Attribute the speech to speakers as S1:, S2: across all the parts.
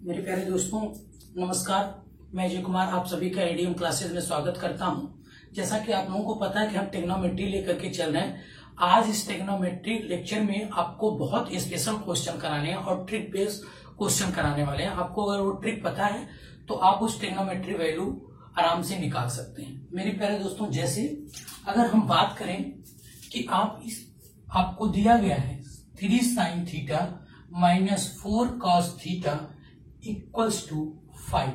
S1: मेरे प्यारे दोस्तों नमस्कार। मैं अजय कुमार आप सभी का एडीएम क्लासेस में स्वागत करता हूं। जैसा कि आप लोगों को पता है कि हम टेक्नोमेट्री लेकर के चल रहे हैं। आज इस टेक्नोमेट्री लेक्चर में आपको बहुत स्पेशल क्वेश्चन कराने हैं और ट्रिक बेस्ड क्वेश्चन कराने वाले हैं। आपको अगर वो ट्रिक पता है तो आप उस टेक्नोमेट्री वैल्यू आराम से निकाल सकते हैं। मेरे प्यारे दोस्तों, जैसे अगर हम बात करें कि आपको दिया गया है 3 sin theta minus 4 cos theta equals to 5,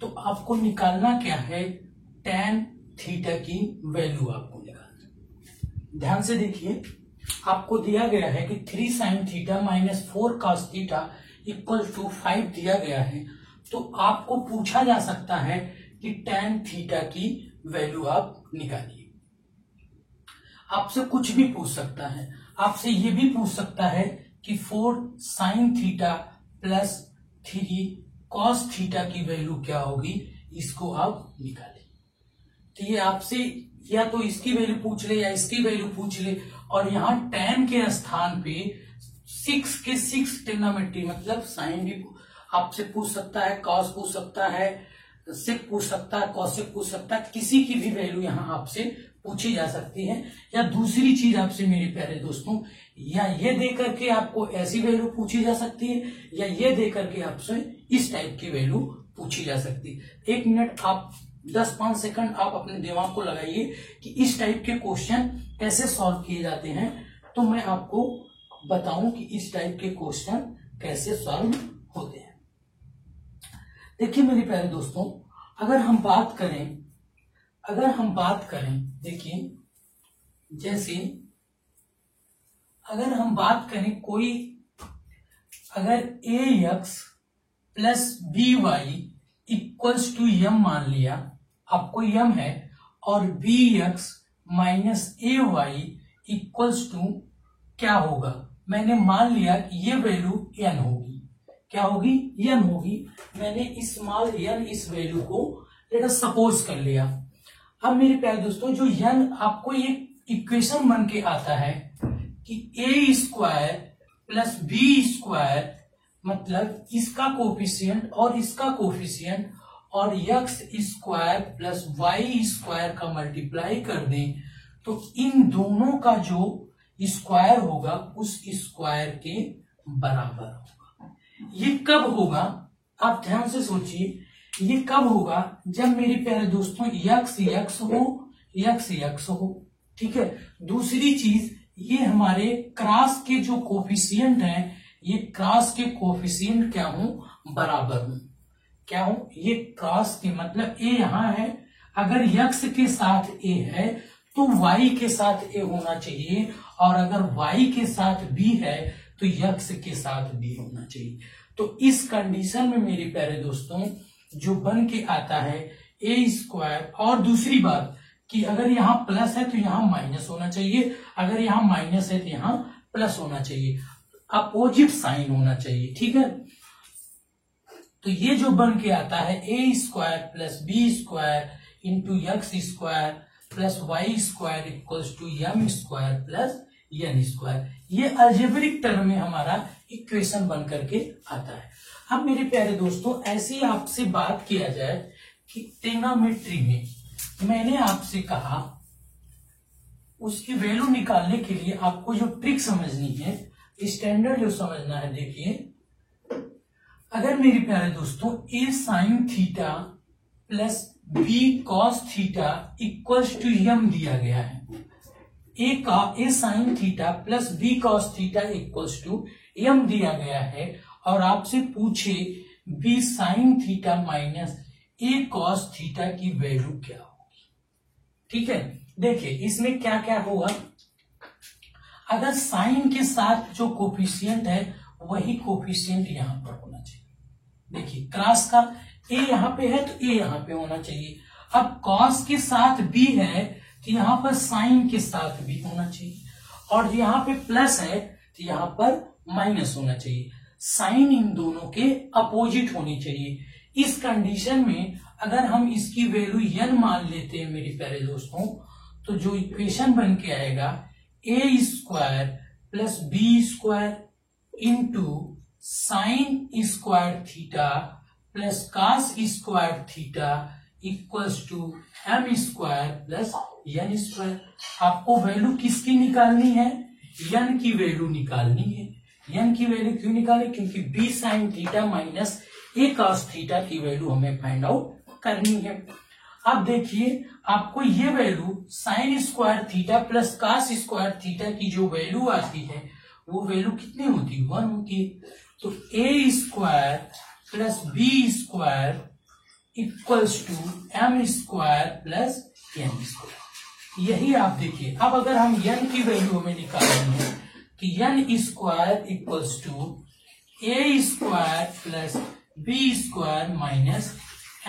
S1: तो आपको निकालना क्या है, tan थीटा की वैल्यू आपको निकालना। ध्यान से देखिए, आपको दिया गया है कि 3 sin theta minus 4 cos theta equal to 5 दिया गया है, तो आपको पूछा जा सकता है कि tan थीटा की वैल्यू आप निकालिए। आपसे कुछ भी पूछ सकता है, आपसे ये भी पूछ सकता है कि 4 sin theta plus 3 cos theta की वैल्यू क्या होगी, इसको आप निकालें। तो ये आपसे या तो इसकी वैल्यू पूछ ले या इसकी वैल्यू पूछ ले, और यहाँ tan के स्थान पे 6 के 6 ट्रिग्नोमेट्री मतलब साइन भी आपसे पूछ सकता है, cos पूछ सकता है, sec पूछ सकता है, cosec पूछ सकता है। किसी की भी वैल्यू यहाँ आपसे पूछी जा सकती है। या दूसरी चीज आपसे मेरे प्यारे दोस्तों, या ये दे करके आपको ऐसी वैल्यू पूछी जा सकती है, या ये दे करके आपसे इस टाइप की वैल्यू पूछी जा सकती है। 1 मिनट आप 10-5 सेकंड आप अपने दिमाग को लगाइए कि इस टाइप के क्वेश्चन कैसे सॉल्व किए जाते हैं, तो मैं आपको बताऊं कि इस टाइप के क्वेश्चन कैसे सॉल्व होते हैं। देखिए मेरे प्यारे दोस्तों, अगर हम बात करें देखिए, जैसे अगर हम बात करें कोई अगर ax plus by equals to m मान लिया, आपको m है, और bx minus ay equals to क्या होगा, मैंने मान लिया कि ये वैल्यू n होगी। क्या होगी? n होगी। मैंने स्मॉल n इस वैल्यू को लेट अस सपोज कर लिया। अब मेरे प्यारे दोस्तों, जो n आपको ये इक्वेशन बन के आता है कि a square plus B square मतलब इसका कोफिशिएंट और इसका कोफिशिएंट और x square plus y square का मल्टीप्लाई कर दें, तो इन दोनों का जो स्क्वायर होगा उस स्क्वायर के बराबर होगा। ये कब होगा, आप ध्यान से सोचिए, ये कब होगा जब मेरे प्यारे दोस्तों x हो। ठीक है। दूसरी चीज, ये हमारे क्रॉस के जो कोफिशिएंट हैं, ये क्रॉस के कोफिशिएंट क्या हो, बराबर हो। क्या हो, ये क्रॉस के मतलब a यहां है, अगर x के साथ a है तो y के साथ a होना चाहिए, और अगर y के साथ b है तो x के साथ b होना चाहिए। तो इस कंडीशन में मेरे प्यारे दोस्तों जो बन के आता है a स्क्वायर, और दूसरी बात कि अगर यहाँ प्लस है तो यहाँ माइनस होना चाहिए, अगर यहाँ माइनस है तो यहाँ प्लस होना चाहिए, अपोजिट साइन होना चाहिए। ठीक है। तो ये जो बन के आता है a square plus B square into X square plus Y square equals to m square plus n square, ये अलजेब्रिक टर्म में हमारा इक्वेशन बन करके आता है। अब मेरे प्यारे दोस्तों, ऐसी आपसे बात किया जाए कि ट्रिग्नोमेट्री में मैंने आपसे कहा उसकी वैल्यू निकालने के लिए आपको जो ट्रिक समझनी है, स्टैंडर्ड जो समझना है। देखिए, अगर मेरे प्यारे दोस्तों a sin theta plus b cos theta equals to m दिया गया है, a sin theta plus b cos theta equals to m दिया गया है, और आपसे पूछे b sin theta minus a cos theta की वैल्यू क्या होगी। ठीक है। देखिए इसमें क्या क्या होगा, अगर साइन के साथ जो कोफिशिएंट है वही कोफिशिएंट यहां पर होना चाहिए। देखिए क्रॉस का a यहां पे है तो a यहां पे होना चाहिए। अब cos के साथ b है तो यहां पर साइन के साथ b होना चाहिए, और यहां पे प्लस है तो यहां पर माइनस होना चाहिए। साइन इन दोनों के अपोजिट होनी चाहिए। इस कंडीशन में अगर हम इसकी वैल्यू n मान लेते हैं मेरे प्यारे दोस्तों, तो जो इक्वेशन बन के आएगा a square plus B square into sine square theta plus cos square theta equals to M square plus N square. आपको वैल्यू किसकी निकालनी है? एन की वैल्यू निकालनी है। एन की वैल्यू क्यों निकाले? क्योंकि B sine theta minus A cos theta की वैल्यू हमें फाइंड आउट करनी है। अब देखिए, आपको ये value sine square theta plus cos square theta की जो वैल्यू आती है वो वैल्यू कितनी होती है? 1 होती है। तो A square plus B square equals to M square plus N square. यही आप देखिए। अब अगर हम एन की वैल्यू हमें निकालनी है कि N square equals to A square plus B square minus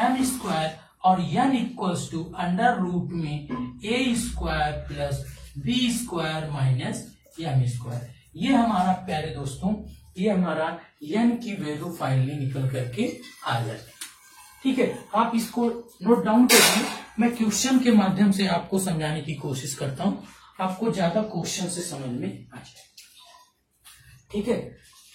S1: M square और N equals to under root में A square plus B square minus M square. ये हमारा प्यारे दोस्तों, ये हमारा एन की वैल्यू फाइनली निकल करके आ जाती है। ठीक है, आप इसको नोट डाउन करिए। मैं क्वेश्चन के माध्यम से आपको समझाने की कोशिश करता हूं, आपको ज्यादा क्वेश्चन से समझ में आ जाए। ठीक है,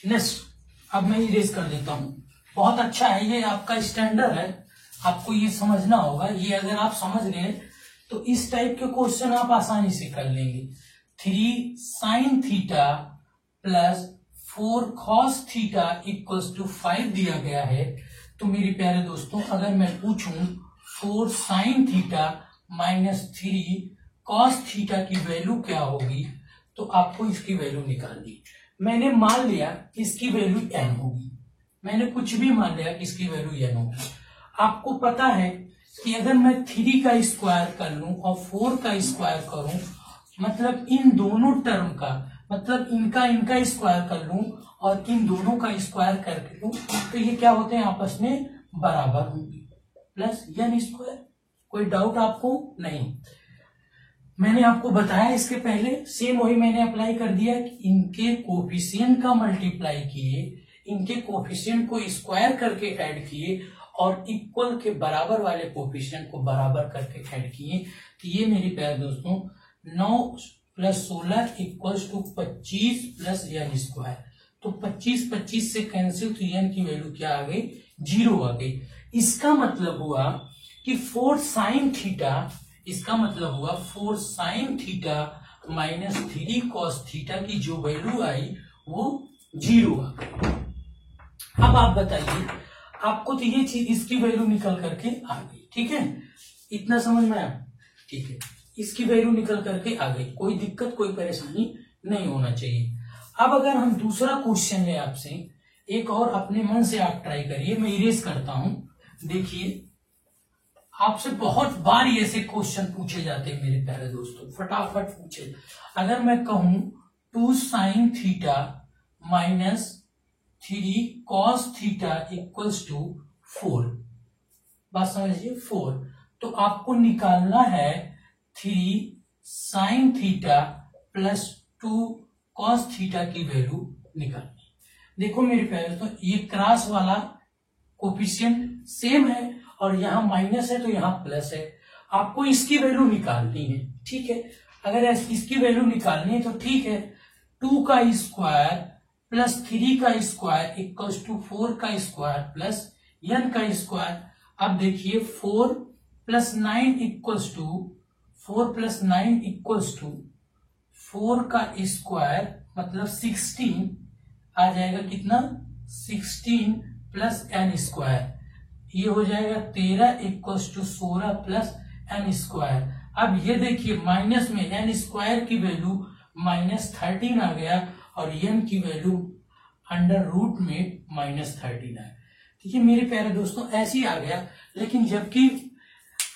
S1: नेक्स्ट अब मैं इरेज कर देता हूं। बहुत अच्छा है, ये आपका स्टैंडर्ड है, आपको ये समझना होगा। ये अगर आप समझ गए तो इस टाइप के क्वेश्चन आप आसानी से कर लेंगे। 3 sine theta plus 4 cos theta equals to 5 दिया गया है। तो मेरे प्यारे दोस्तों, अगर मैं पूछूं 4 sign theta minus 3 cos theta की वैल्यू क्या होगी, तो आपको इसकी वैल्यू निकालनी। मैंने मान लिया इसकी वैल्यू n होगी, मैंने कुछ भी मान लिया इसकी वैल्यू n होगी। आपको पता है कि अगर मैं 3 का स्क्वायर कर लूं और 4 का स्क्वायर करूं, मतलब इन दोनों टर्म का, मतलब इनका स्क्वायर कर लूं और इन दोनों का स्क्वायर करके लूं, तो ये क्या होते हैं? आपस में बराबर होंगे प्लस एन स्क्वायर। कोई डाउट आपको नहीं? मैंने आपको बताया इसके पहले, सेम वही मैंने अप्लाई कर दिया कि इनके कोफिशिएंट का मल्टीप्लाई किए, इनके कोफिशिएंट को स्क्वायर करके ऐड किए और इक्वल के बराबर वाले कोफिशिएंट को बराबर करके ऐड किए। तो ये मेरी प्यारे दोस्तों 9 plus 16 equals to 25 plus N square. तो 25 से कैंसिल, तो एन की वैल्यू क्या आ गई? 0 आ गई। इसका मतलब हुआ कि 4 साइन थीटा, इसका मतलब हुआ 4 sign theta minus 3 cos theta की जो वैल्यू आई वो 0 आ गई। अब आप बताइए, आपको तो ये चीज इसकी वैल्यू निकल करके आ गई। ठीक है, इतना समझ में आया? ठीक है, इसकी वैल्यू निकल करके आ गई, कोई दिक्कत कोई परेशानी नहीं होना चाहिए। अब अगर हम दूसरा क्वेश्चन है आपसे, एक और अपने मन से आप ट्राई करिए। मैं इरेज करता हूं। देखिए, आपसे बहुत बार ऐसे क्वेश्चन पूछे जाते हैं मेरे प्यारे दोस्तों, फटाफट पूछे। अगर मैं कहूं 2 sine theta minus 3 cos theta equals to 4, बात समझिए 4, तो आपको निकालना है 3 sine theta plus 2 cos theta की वैल्यू निकालनी। देखो मेरे प्यारे दोस्तों, ये क्रॉस वाला कोफिशिएंट सेम है और यहाँ माइनस है तो यहाँ प्लस है। आपको इसकी वैल्यू निकालनी है। ठीक है, अगर इसकी वैल्यू निकालनी है तो ठीक है, 2 का स्क्वायर प्लस 3 का स्क्वायर इक्वल्स टू 4 का स्क्वायर प्लस n का स्क्वायर। अब देखिए 4 plus 9 equals to 4 plus 9 equals to 4 का स्क्वायर मतलब 16 आ जाएगा। कितना? 16 प्लस n स्क्वायर, ये हो जाएगा 13 equals to 16 plus n square. अब ये देखिए माइनस में n स्क्वायर की वैल्यू -13 आ गया और n की वैल्यू अंडर रूट में -13 है। ठीक है मेरे प्यारे दोस्तों, ऐसे ही आ गया। लेकिन जबकि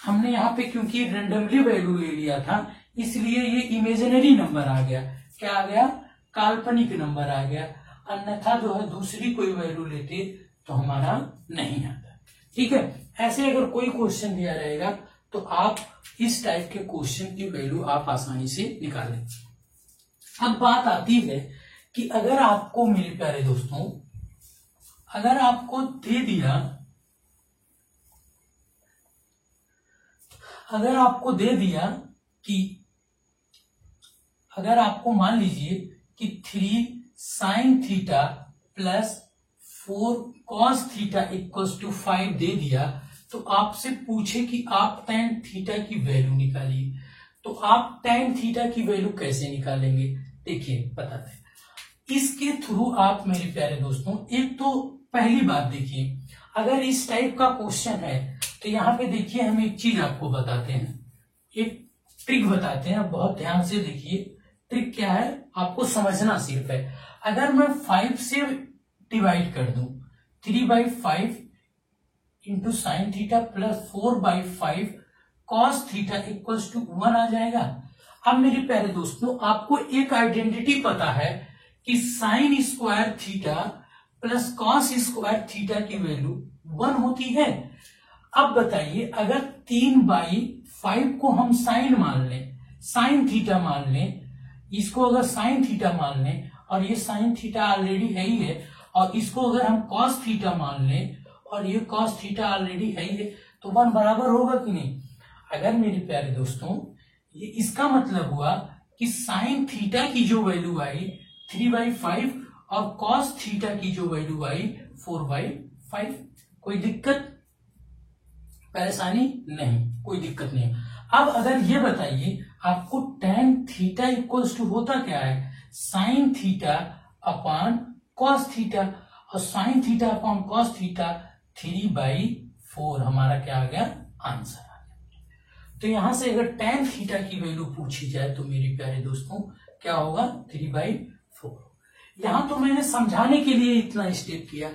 S1: हमने यहाँ पे क्योंकि रेंडमली वैल्यू ले लिया था, इसलिए ये इमेजिनरी नंबर आ गया। क्या आ गया? काल्पनिक नंबर आ गया। अन्यथा जो है दूसरी कोई वैल्यू लेते तो हमारा नहीं आता। ठीक है, ऐसे अगर कोई क्वेश्चन दिया रहेगा तो आप इस टाइप के क्वेश्चन की वैल्यू आप आसानी से निकालें। अब बात आती है कि अगर आपको मेरे प्यारे दोस्तों, अगर आपको दे दिया, अगर आपको दे दिया कि अगर आपको मान लीजिए कि 3 sine theta plus 4 cos theta equals to 5 दे दिया, तो आपसे पूछे कि आप tan थीटा की वैल्यू निकालिए, तो आप tan थीटा की वैल्यू कैसे निकालेंगे? देखिए बताते हैं। इसके थ्रू आप मेरे प्यारे दोस्तों, एक तो पहली बात देखिए, अगर इस टाइप का क्वेश्चन है तो यहाँ पे देखिए हम एक चीज आपको बताते हैं, एक ट्रिक बताते हैं, बहुत ध्यान से देखिए। ट्रिक क्या है आपको समझना सिर्फ है। अगर मैं 5 से डिवाइड कर दूं, 3/5 into sine theta plus 4/5 cos theta equals to 1 आ जाएगा। अब मेरे प्यारे दोस्तों, आपको एक आइडेंटिटी पता है कि sign square theta plus cos square theta की वैल्यू 1 होती है। अब बताइए, अगर 3/5 को हम साइन मान लें, साइन थीटा मान लें, इसको अगर साइन थीटा मान लें, और ये साइन थीटा ऑलरेडी है ही है, और इसको अगर हम कॉस थीटा मान लें और ये कॉस थीटा ऑलरेडी है ही है, तो 1 बराबर होगा कि नहीं? अगर मेरे प्यारे दोस्तों, ये इसका मतलब हुआ कि साइन थीटा की जो वैल्यू आई 3/5 और कॉस थीटा की जो वैल्यू आई 4/5। कोई दिक्कत परेशानी नहीं, कोई दिक्कत नहीं। अब अगर ये बताइए, आपको tan थीटा इक्वल्स टू होता क्या है? Sine theta upon cos theta, और sine theta upon cos theta 3/4 हमारा क्या आ गया? आंसर आ गया। तो यहां से अगर tan थीटा की वैल्यू पूछी जाए तो मेरे प्यारे दोस्तों क्या होगा? 3/4। यहां तो मैंने समझाने के लिए इतना स्टेप किया,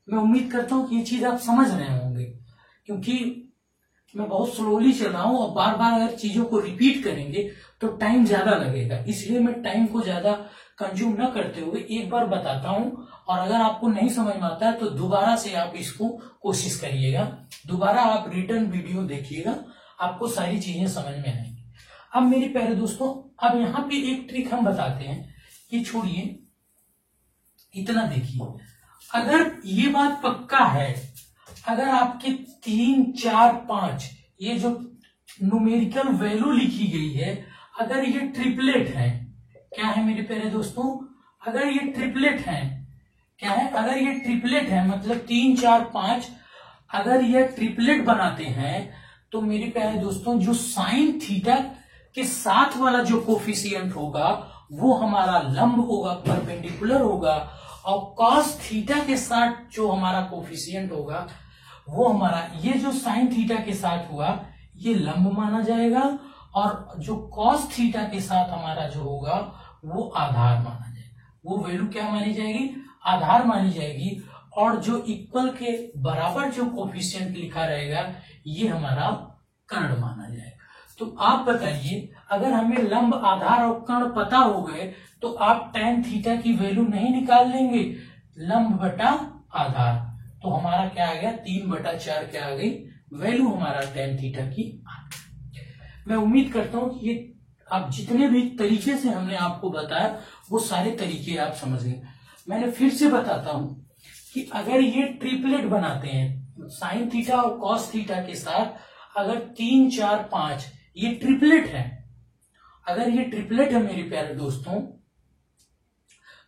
S1: मैं उम्मीद करता हूं कि ये चीज आप समझ रहे होंगे, क्योंकि मैं बहुत स्लोली चल रहा हूं और बार बार अगर चीजों को रिपीट करेंगे तो टाइम ज्यादा लगेगा, इसलिए मैं टाइम को ज्यादा कंज्यूम न करते हुए एक बार बताता हूं, और अगर आपको नहीं समझ में आता है तो दोबारा से आप इसको कोशिश करिएगा, दोबारा आप रिटर्न वीडियो देखिएगा, आपको सारी चीजें समझ में आएंगी। अब मेरे प्यारे दोस्तों, अब यहाँ पे एक ट्रिक हम बताते हैं, ये छोड़िए, इतना देखिए। अगर ये बात पक्का है, अगर आपके 3, 4, 5 ये जो न्यूमेरिकल वैल्यू लिखी गई है, अगर ये ट्रिपलेट है, क्या है मेरे प्यारे दोस्तों? अगर ये ट्रिपलेट है, क्या है? अगर ये ट्रिपलेट है, मतलब 3, 4, 5 अगर ये ट्रिपलेट बनाते हैं, तो मेरे प्यारे दोस्तों जो साइन थीटा के साथ वाला जो कोफिशिएंट होगा वो हमारा लंब होगा, परपेंडिकुलर होगा, और कॉस थीटा के साथ जो हमारा कोफिशिएंट होगा वो हमारा, ये जो साइन थीटा के साथ हुआ ये लंब माना जाएगा, और जो कॉस थीटा के साथ हमारा जो होगा वो आधार माना जाएगा। वो वैल्यू क्या मानी जाएगी? आधार मानी जाएगी, और जो इक्वल के बराबर जो कोफिशिएंट लिखा रहेगा ये हमारा कर्ण माना जाएगा। तो आप बताइए, अगर हमें लंब, आधार और कर्ण पता हो गए तो आप tan थीटा की वैल्यू नहीं निकाल लेंगे? लंब बटा आधार, तो हमारा क्या आ गया? 3/4 क्या आ गई वैल्यू हमारा tan थीटा की आ गई। मैं उम्मीद करता हूं कि ये आप जितने भी तरीके से हमने आपको बताया वो सारे तरीके आप समझ गए। मैंने फिर से बताता हूं कि अगर ये ट्रिपलेट बनाते हैं साइन थीटा और कॉस थीटा के साथ, अगर 3, 4, 5 ये ट्रिपलेट है, अगर ये ट्रिपलेट है मेरे प्यारे दोस्तों,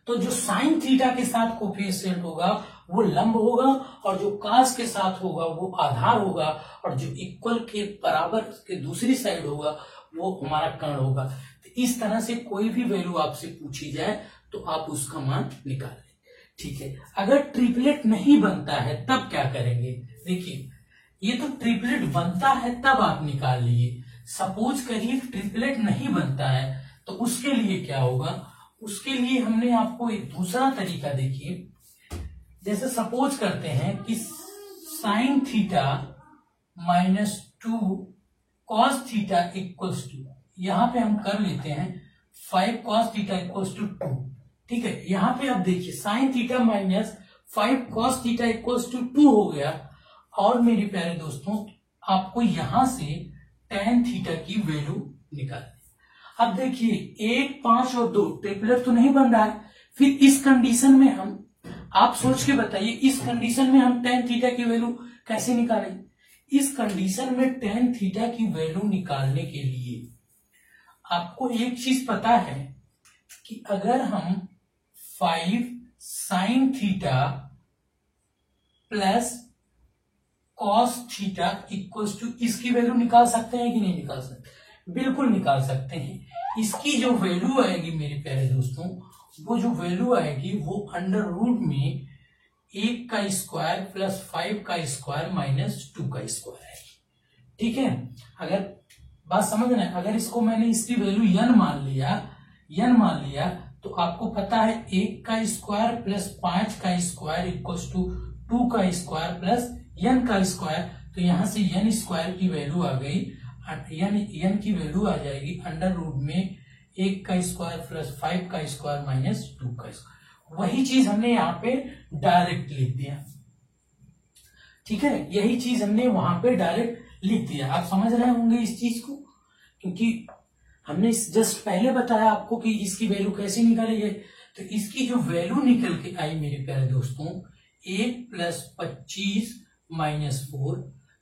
S1: तो जो साइन थीटा के साथ कोफिशिएंट होगा वो लंब होगा, और जो कॉस के साथ होगा वो आधार होगा, और जो इक्वल के बराबर के दूसरी साइड होगा वो हमारा कर्ण होगा। तो इस तरह से कोई भी वैल्यू आपसे पूछी जाए तो आप उसका मान निकाल लें, ठीक है। अगर ट्रिपलेट नहीं बनता है तब क्या करेंगे? देखिए, ये तो ट्रिपलेट बनता है तब आप निकाल लीजिए। सपोज करिए ट्रिपलेट नहीं बनता है तो उसके लिए क्या होगा? उसके लिए हमने आपको एक दूसरा तरीका, देखिए, जैसे सपोज करते हैं कि sine theta -2 cos theta equals to, यहां पे हम कर लेते हैं 5 कॉस थीटा इक्वल्स टू 2, ठीक है। यहां पे आप देखिए sine theta -5 cos theta equals to 2 हो गया, और मेरे प्यारे दोस्तों आपको यहां से tan थीटा की वैल्यू निकालनी। अब देखिए 1, 5 और 2 ट्रिपलेट तो नहीं बन रहा है, फिर इस कंडीशन में हम, आप सोच के बताइए, इस कंडीशन में हम tan थीटा की वैल्यू कैसे निकालें? इस कंडीशन में tan थीटा की वैल्यू निकालने के लिए आपको एक चीज पता है कि अगर हम 5 sine theta plus cos theta equals to, इसकी वैल्यू निकाल सकते हैं कि नहीं निकाल सकते? बिल्कुल निकाल सकते हैं। इसकी जो वैल्यू आएगी मेरे प्यारे दोस्तों, वो जो वैल्यू आएगी वो अंडर रूट में 1 का स्क्वायर प्लस 5 का स्क्वायर माइनस 2 का स्क्वायर आएगी। ठीक है, अगर बात समझ रहे हैं, अगर इसको मैंने इसकी वैल्यू n मान लिया तो आपको पता है 1 का स्क्वायर प्लस 5 का स्क्वायर इक्वल्स टू 2 का स्क्वायर प्लस n का स्क्वायर। तो यहां से n स्क्वायर की वैल्यू आ गई, n की वैल्यू आ जाएगी अंडर रूट में 1 का स्क्वायर प्लस 5 का स्क्वायर माइनस 2 का स्क्वायर। वही चीज हमने यहाँ पे डायरेक्ट लिख दिया। ठीक है, यही चीज हमने वहां पे डायरेक्ट लिख दिया। आप समझ रहे होंगे इस चीज को, क्योंकि हमने जस्ट पहले बताया आपको कि इसकी वैल्यू कैसे निकाली है। तो इसकी जो वैल्यू निकल के आई मेरे प्यारे दोस्तों, 1 प्लस 25 माइनस 4,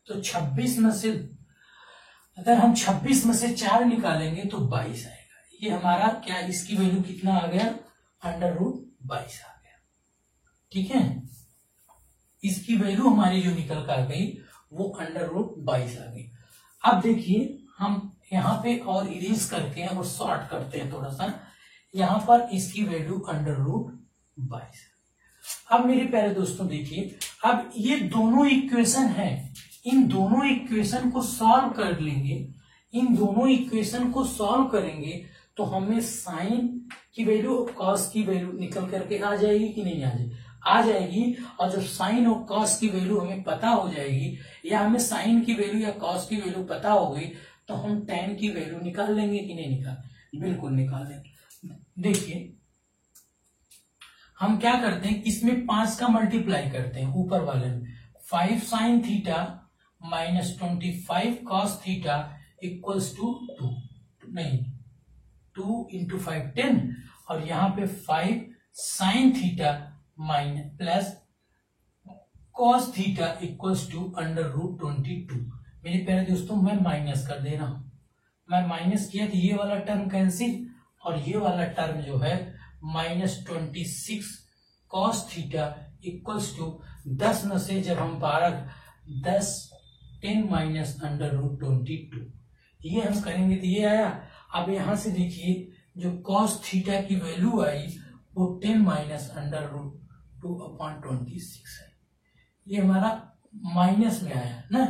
S1: तो 26 में से अगर हम 26 में से 4 निकालेंगे तो 22 आएगा। ये हमारा क्या, इसकी वैल्यू कितना आ गया, अंडर रूट 22 आ गया। ठीक है, इसकी वैल्यू हमारी जो निकल कर आ गई वो अंडर रूट 22 आ गई। अब देखिए हम यहाँ पे और इरेज करके और सॉर्ट करते हैं थोड़ा सा, यहाँ पर इसकी वैल्यू अंडर रूट 22। अब मेरे प्यारे दोस्तों देखिए, अब ये दोनों इक्वेशन है, इन दोनों इक्वेशन को सॉल्व कर लेंगे। इन दोनों इक्वेशन को सॉल्व करेंगे तो हमें साइन की वैल्यू और कॉस की वैल्यू निकल करके आ जाएगी कि नहीं आ जाएगी? आ जाएगी। और जब साइन और कॉस की वैल्यू हमें पता हो जाएगी, या हमें साइन की वैल्यू या कॉस की वैल्यू पता हो गई, तो हम tan की वैल्यू निकाल लेंगे कि नहीं निकाल? बिल्कुल निकाल लेंगे। देखिए हम क्या करते हैं, इसमें 5 का मल्टीप्लाई करते हैं ऊपर वाले में, 5 sine theta minus 25 cos theta equals to 2 into 5 10, और यहाँ पे 5 sine theta minus plus cos theta equals to under root 22। मेरे प्यारे दोस्तों मैं माइनस कर दे रहा हूं, मैं माइनस किया तो ये वाला टर्म कैंसिल, और ये वाला टर्म जो है minus 26 cos theta equals to 10 में से जब हम 10 माइनस अंडर रूट 22, ये हम करेंगे तो ये आया। अब यहां से देखिए जो कॉस थीटा की वैल्यू आई वो 10 माइनस अंडर रूट 2/26 है। ये हमारा माइनस में आया ना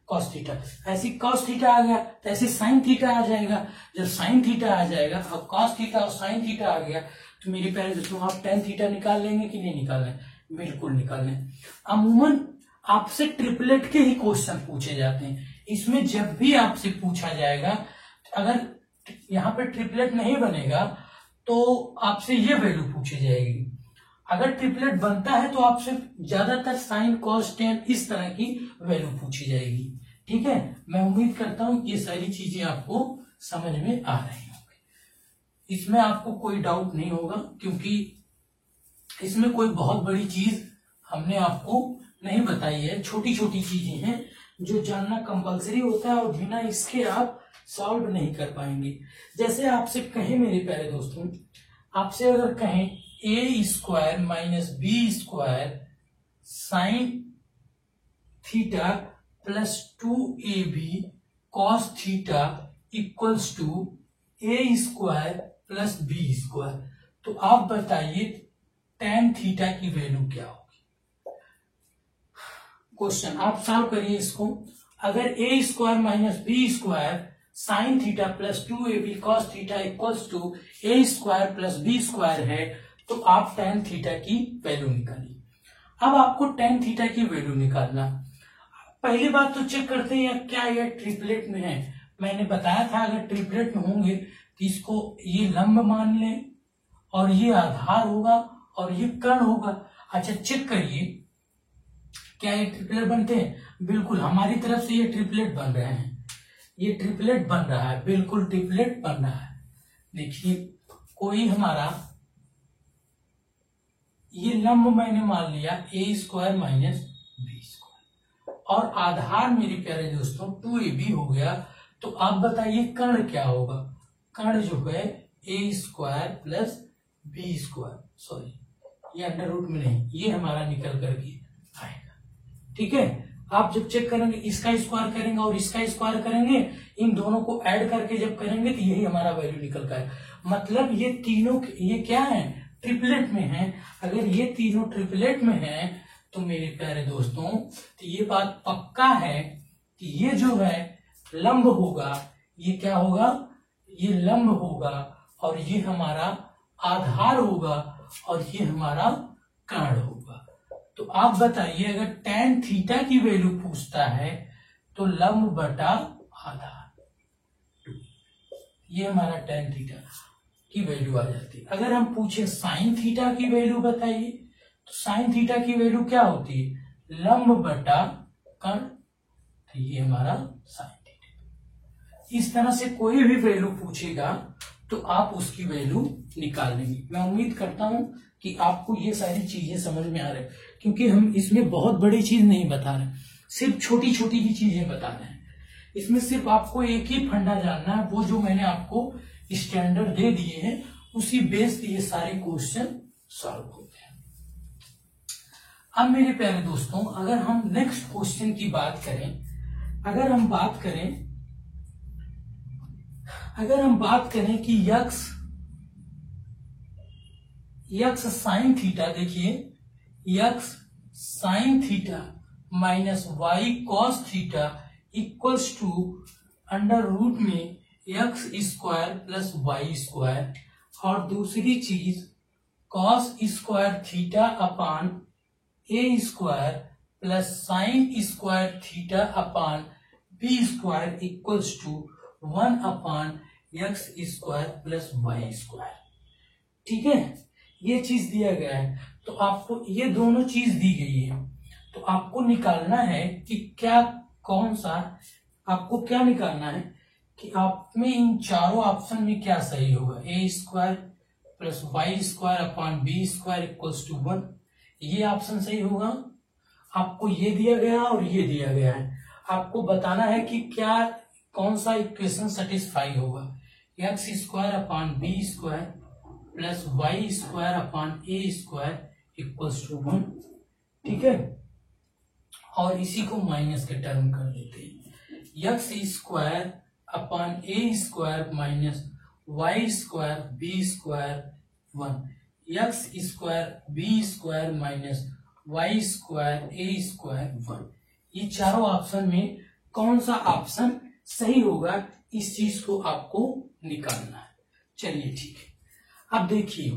S1: कॉस थीटा, ऐसी कॉस थीटा आ गया तो ऐसे साइन थीटा आ जाएगा। जब साइन थीटा आ जाएगा और कॉस थीटा और साइन थीटा आ गया तो मेरे प्यारे दोस्तों आप tan थीटा निकाल लेंगे कि नहीं निकाल लें? बिल्कुल निकाल लें। अमूमन आपसे ट्रिपलेट के ही क्वेश्चन पूछे जाते हैं। इसमें जब भी आपसे पूछा जाएगा, अगर यहाँ पे ट्रिपलेट नहीं बनेगा तो आपसे ये वैल्यू पूछी जाएगी। अगर ट्रिपलेट बनता है तो आपसे ज्यादातर साइन कॉस टेन इस तरह की वैल्यू पूछी जाएगी। ठीक है, मैं उम्मीद करता हूं ये सारी चीजें आपको समझ में आ रही होंगी, इसमें आपको कोई डाउट नहीं होगा, क्योंकि इसमें कोई बहुत बड़ी चीज हमने आपको नहीं बताई है। छोटी छोटी चीजें हैं जो जानना कंपलसरी होता है और बिना इसके आप सॉल्व नहीं कर पाएंगे। जैसे आपसे कहें मेरे प्यारे दोस्तों, आपसे अगर कहें A square minus B square sine theta plus 2ab cos theta equals to A square plus B square, तो आप बताइए tan थीटा की वैल्यू क्या होगी? क्वेश्चन आप सॉल्व करिए इसको। अगर A square minus B square sine theta plus 2ab cos theta equals to A square plus B square है, तो आप tan थीटा की वैल्यू निकालिए। अब आपको tan थीटा की वैल्यू निकालना, पहली बात तो चेक करते हैं क्या ये ट्रिपलेट में है। मैंने बताया था अगर ट्रिपलेट में होंगे तो इसको ये लंब मान लें और ये आधार होगा और ये कर्ण होगा। अच्छा चेक करिए क्या ये ट्रिपलेट बनते हैं? बिल्कुल, हमारी तरफ से ये ट्रिपलेट बन रहे हैं, ये ट्रिपलेट बन रहा है, बिल्कुल ट्रिपलेट बन रहा है। देखिए कोई हमारा ये लंब मैंने मान लिया ए स्क्वायर माइनस बी स्क्वायर और आधार मेरे प्यारे दोस्तों 2ab हो गया। तो आप बताइए कर्ण क्या होगा? कर्ण जो है A square plus B square, sorry ये अंडर रूट में नहीं, ये हमारा निकल करके आएगा। ठीक है, आप जब चेक करेंगे इसका स्क्वायर करेंगे और इसका स्क्वायर करेंगे, इन दोनों को ऐड करके जब करेंगे तो यही हमारा वैल्यू निकल कर आए। मतलब ये तीनों ये क्या है, ट्रिपलेट में है। अगर ये तीनों ट्रिपलेट में है तो मेरे प्यारे दोस्तों तो ये बात पक्का है कि ये जो है लंब होगा, ये क्या होगा, ये लंब होगा और ये हमारा आधार होगा और ये हमारा कर्ण होगा। तो आप बताइए अगर tan थीटा की वैल्यू पूछता है तो लंब बटा आधार, ये हमारा tan थीटा की वैल्यू आ जाती है। अगर हम पूछे sin थीटा की वैल्यू बताइए तो sin थीटा की वैल्यू क्या होती है, लंब बटा कर्ण, तो ये हमारा sin थीटा। इस तरह से कोई भी वैल्यू पूछेगा तो आप उसकी वैल्यू निकाल लेंगे। मैं उम्मीद करता हूं कि आपको ये सारी चीजें समझ में आ रही है, क्योंकि हम इसमें बहुत बड़ी चीज नहीं बता रहे, सिर्फ छोटी छोटी भी चीजें बता रहे हैं। इसमें सिर्फ आपको एक ही फंडा जानना है, वो जो मैंने आपको स्टैंडर्ड दे दिए हैं उसी बेस पे ये सारे क्वेश्चन सॉल्व होते हैं। अब मेरे प्यारे दोस्तों अगर हम नेक्स्ट क्वेश्चन की बात करें, अगर हम बात करें कि यक्स साइन थीटा, देखिए X sine theta minus Y cos theta equals to under root में X square plus Y square, और दूसरी चीज cos square theta upon A square plus sine square theta upon B square equals to 1 upon X square plus Y square. ठीक है, ये चीज दिया गया है तो आपको ये दोनों चीज दी गई है, तो आपको निकालना है कि क्या कौन सा, आपको क्या निकालना है कि आप में इन चारों ऑप्शन में क्या सही होगा। A square plus Y square upon B square equals to 1, ये ऑप्शन सही होगा। आपको ये दिया गया और ये दिया गया है, आपको बताना है कि क्या कौन सा इक्वेशन सेटिस्फाई होगा। X square upon B square plus Y square upon A square equals to 1। ठीक है, और इसी को माइनस के टर्म कर देते हैं। X square upon A square minus Y square B square 1, X square B square minus Y square A square 1। ये चारों ऑप्शन में कौन सा ऑप्शन सही होगा, इस चीज को आपको निकालना है। चलिए ठीक है, अब देखिए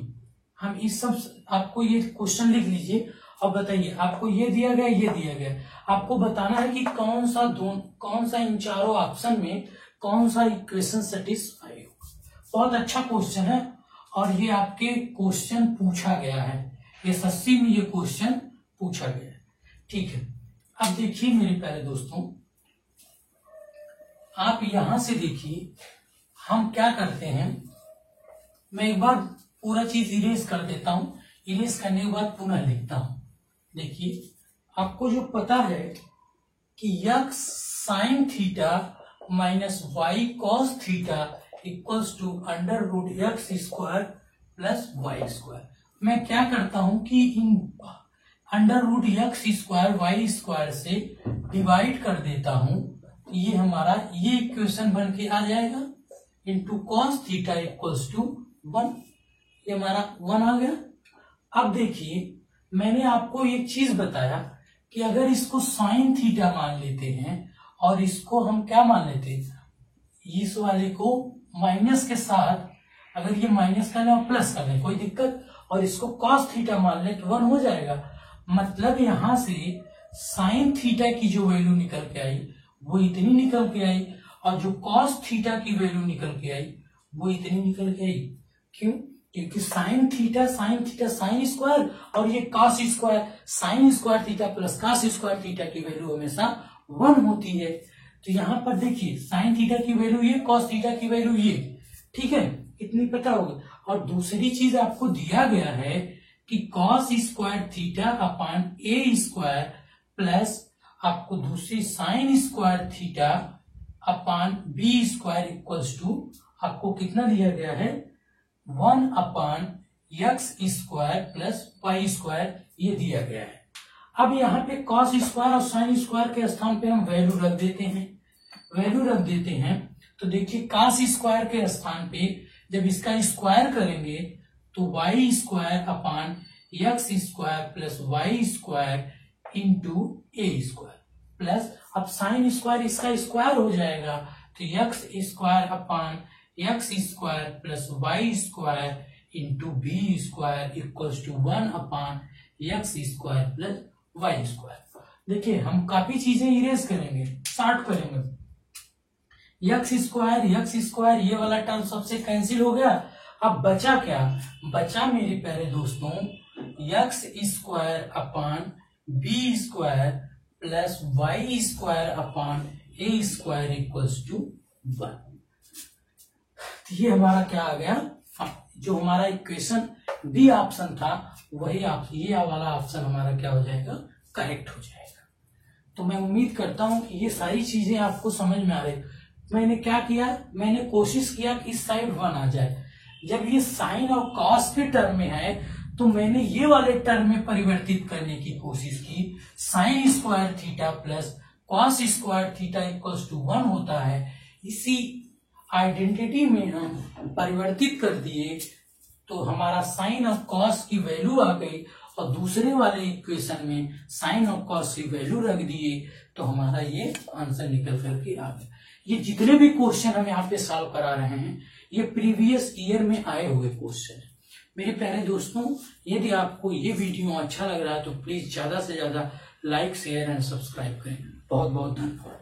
S1: हम इस सब, आपको ये क्वेश्चन लिख लीजिए और बताइए, आपको ये दिया गया, ये दिया गया, आपको बताना है कि कौन सा इन चारों ऑप्शन में कौन सा इक्वेशन सेटिस्फाई होगा। बहुत अच्छा क्वेश्चन है और ये आपके क्वेश्चन पूछा गया है, ये SSC में ये क्वेश्चन पूछा गया है। ठीक है, अब देखिए मेरे प्यारे दोस्तों, आप यहां से देखिए हम क्या करते हैं, मैं एक बार पूरा चीज इरेज कर देता हूं, इरेज करने के बाद पुनः लिखता हूं। देखिए आपको जो पता है कि x sine theta minus Y cos theta equals to under root x square plus Y square. मैं क्या करता हूं कि इन under root x square y square से डिवाइड कर देता हूं, ये हमारा ये इक्वेशन बन के आ जाएगा into cos theta equals to 1, ये हमारा 1 आ गया। अब देखिए मैंने आपको एक चीज बताया कि अगर इसको साइन थीटा मान लेते हैं और इसको हम क्या मान लेते हैं, इस वाले को माइनस के साथ, अगर ये माइनस कर ले और प्लस कर ले कोई दिक्कत, और इसको कॉस थीटा मान ले तो 1 हो जाएगा। मतलब यहां से साइन थीटा की जो वैल्यू निकल के आई वो इतनी निकल के आई, और जो कॉस थीटा की वैल्यू निकल के आई वो इतनी निकल के आई। क्यों? क्योंकि साइन थीटा साइन स्क्वायर और ये cos square, sign square theta plus cos square theta की वैल्यू हमेशा 1 होती है। तो यहां पर देखिए साइन थीटा की वैल्यू ये, कॉस थीटा की वैल्यू ये, ठीक है, इतनी पता होगी। और दूसरी चीज आपको दिया गया है कि कॉस स्क्वायर थीटा अपान ए स्क्वायर प्लस आपको दूसरी sine square theta upon B square equals to आपको कितना दिया गया है, 1 upon X square plus Y square, ये दिया गया है। अब यहाँ पे कॉस स्क्वायर और साइन स्क्वायर के स्थान पे हम वैल्यू रख देते हैं। तो देखिए कॉस स्क्वायर के स्थान पे जब इसका स्क्वायर करेंगे तो Y square upon X square plus Y square into A square plus, अब साइन स्क्वायर इसका स्क्वायर हो जाएगा तो X square upon X square plus Y square into B square equals to 1 upon X square plus Y square. देखिए हम काफी चीजें erase करेंगे, सॉर्ट करेंगे। एक्स स्क्वायर ये वाला टर्म सबसे कैंसिल हो गया। अब बचा क्या? बचा मेरे प्यारे दोस्तों x square upon B square plus Y square upon A square equals to 1। ये हमारा क्या आ गया? जो हमारा इक्वेशन बी ऑप्शन था वही ये वाला ऑप्शन हमारा क्या हो जाएगा? करेक्ट हो जाएगा। तो मैं उम्मीद करता हूं कि ये सारी चीजें आपको समझ में आ रही। मैंने क्या किया? मैंने कोशिश किया कि इस साइड 1 आ जाए। जब ये साइन और कॉस के टर्म में है तो मैंने ये वाले टर्म में परिवर्तित करने की कोशिश की। Sine square theta plus cos square theta equals to 1 होता है। इसी आइडेंटिटी में हम परिवर्तित कर दिए तो हमारा साइन और कॉस की वैल्यू आ गई और दूसरे वाले इक्वेशन में साइन और कॉस की वैल्यू रख दिए तो हमारा ये आंसर निकल करके आ गया। ये जितने भी क्वेश्चन हम यहाँ पे सॉल्व करा रहे हैं ये प्रीवियस ईयर में आए हुए क्वेश्चन है। मेरे प्यारे दोस्तों, यदि आपको ये वीडियो अच्छा लग रहा है तो प्लीज ज्यादा से ज्यादा लाइक शेयर एंड सब्सक्राइब करें। बहुत बहुत धन्यवाद।